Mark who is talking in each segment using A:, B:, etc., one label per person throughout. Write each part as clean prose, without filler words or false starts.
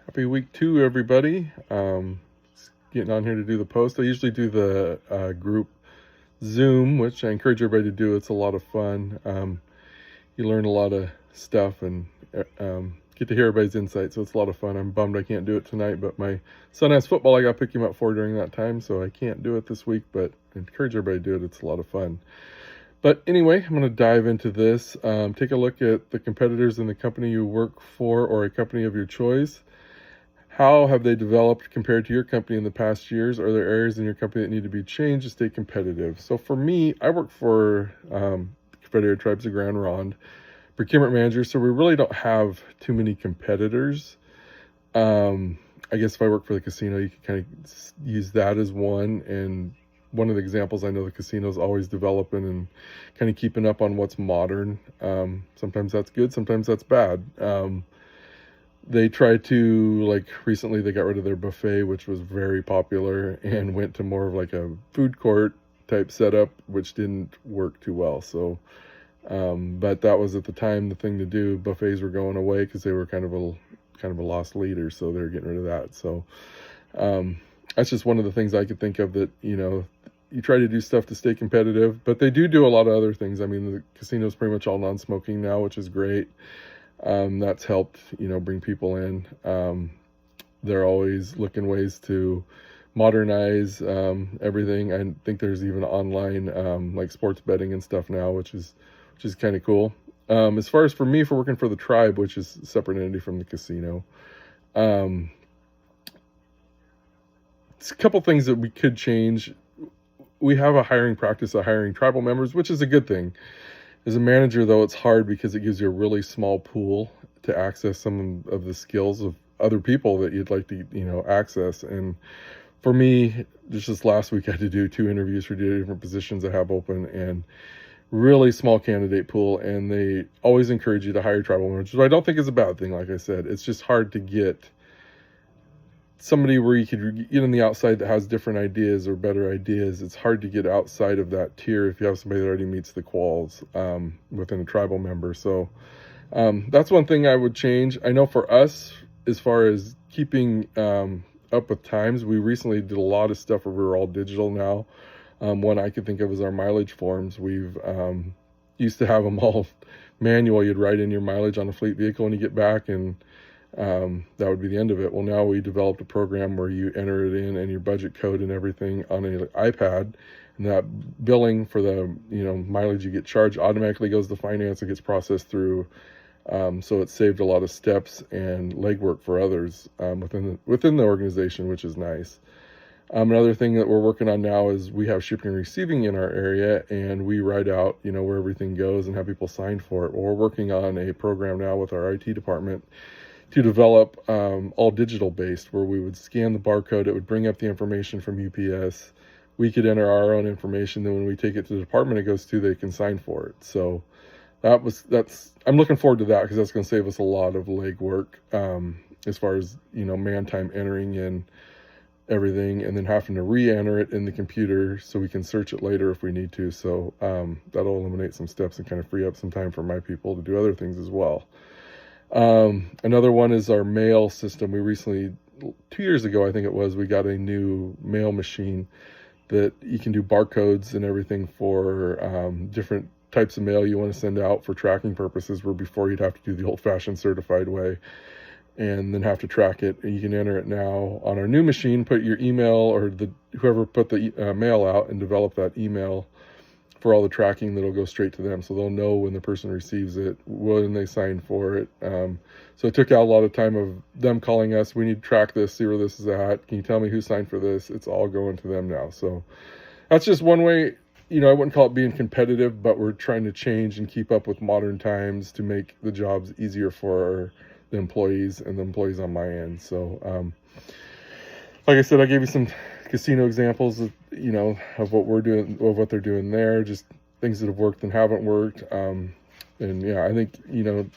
A: Happy week 2, everybody. Getting on here to do the post. I usually do the group Zoom, which I encourage everybody to do. It's a lot of fun. You learn a lot of stuff and get to hear everybody's insight, so it's a lot of fun. I'm bummed I can't do it tonight, but my son has football I got to pick him up for during that time, so I can't do it this week, but I encourage everybody to do it. It's a lot of fun. But anyway, I'm going to dive into this. Take a look at the competitors in the company you work for or a company of your choice. How have they developed compared to your company in the past years? Are there areas in your company that need to be changed to stay competitive? So for me, I work for Confederated Tribes of Grand Ronde, procurement manager, so we really don't have too many competitors. I guess if I work for the casino, you can kind of use that as one. And one of the examples, I know the casino is always developing and kind of keeping up on what's modern. Sometimes that's good, sometimes that's bad. They tried to, like recently they got rid of their buffet, which was very popular, and went to more of like a food court type setup, which didn't work too well. So, but that was at the time the thing to do. Buffets were going away because they were kind of a lost leader, so they're getting rid of that. So, that's just one of the things I could think of that, you try to do stuff to stay competitive, but they do a lot of other things. I mean, the casino's pretty much all non-smoking now, which is great. That's helped, bring people in. They're always looking ways to modernize everything. I think there's even online like sports betting and stuff now, which is kind of cool. As far as for me, for working for the tribe, which is a separate entity from the casino, it's a couple things that we could change. We have a hiring practice of hiring tribal members, which is a good thing. As a manager, though, it's hard because it gives you a really small pool to access some of the skills of other people that you'd like to, access. And for me, just this last week, I had to do 2 interviews for 2 different positions I have open, and really small candidate pool. And they always encourage you to hire tribal members, which I don't think is a bad thing. Like I said, it's just hard to get somebody where you could get on the outside that has different ideas or better ideas. It's hard to get outside of that tier if you have somebody that already meets the quals within a tribal member. So that's one thing I would change. I know for us, as far as keeping up with times, we recently did a lot of stuff where we're all digital now. One I could think of is our mileage forms. We've used to have them all manual. You'd write in your mileage on a fleet vehicle when you get back, and that would be the end of it. Well, now we developed a program where you enter it in and your budget code and everything on an iPad, and that billing for the mileage you get charged automatically goes to finance and gets processed through. So it saved a lot of steps and legwork for others within the organization, which is nice. Another thing that we're working on now is we have shipping and receiving in our area, and we write out where everything goes and have people sign for it. Well, we're working on a program now with our IT department to develop all digital based, where we would scan the barcode, it would bring up the information from UPS, we could enter our own information, then when we take it to the department it goes to, they can sign for it. So I'm looking forward to that, because that's going to save us a lot of legwork as far as man time entering in everything and then having to re-enter it in the computer so we can search it later if we need to. So that'll eliminate some steps and kind of free up some time for my people to do other things as well. Another one is our mail system. We recently, 2 years ago, I think it was, we got a new mail machine that you can do barcodes and everything for different types of mail you want to send out for tracking purposes, where before you'd have to do the old-fashioned certified way and then have to track it. And you can enter it now on our new machine, put your email or whoever put the mail out, and develop that email for all the tracking that'll go straight to them, so they'll know when the person receives it, when they sign for it. So it took out a lot of time of them calling us, we need to track this, see where this is at, can you tell me who signed for this? It's all going to them now. So that's just one way. I wouldn't call it being competitive, but we're trying to change and keep up with modern times to make the jobs easier for the employees and the employees on my end. So like I said, I gave you some casino examples of of what we're doing, of what they're doing there, just things that have worked and haven't worked. And yeah, I think to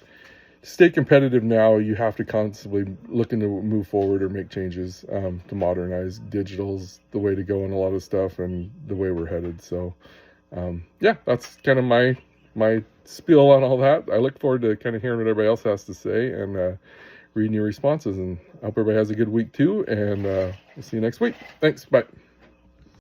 A: stay competitive now, you have to constantly looking to move forward or make changes to modernize. Digital's the way to go in a lot of stuff and the way we're headed. So yeah, that's kind of my spiel on all that. I look forward to kind of hearing what everybody else has to say, and reading your responses. And I hope everybody has a good week too. And we'll see you next week. Thanks. Bye.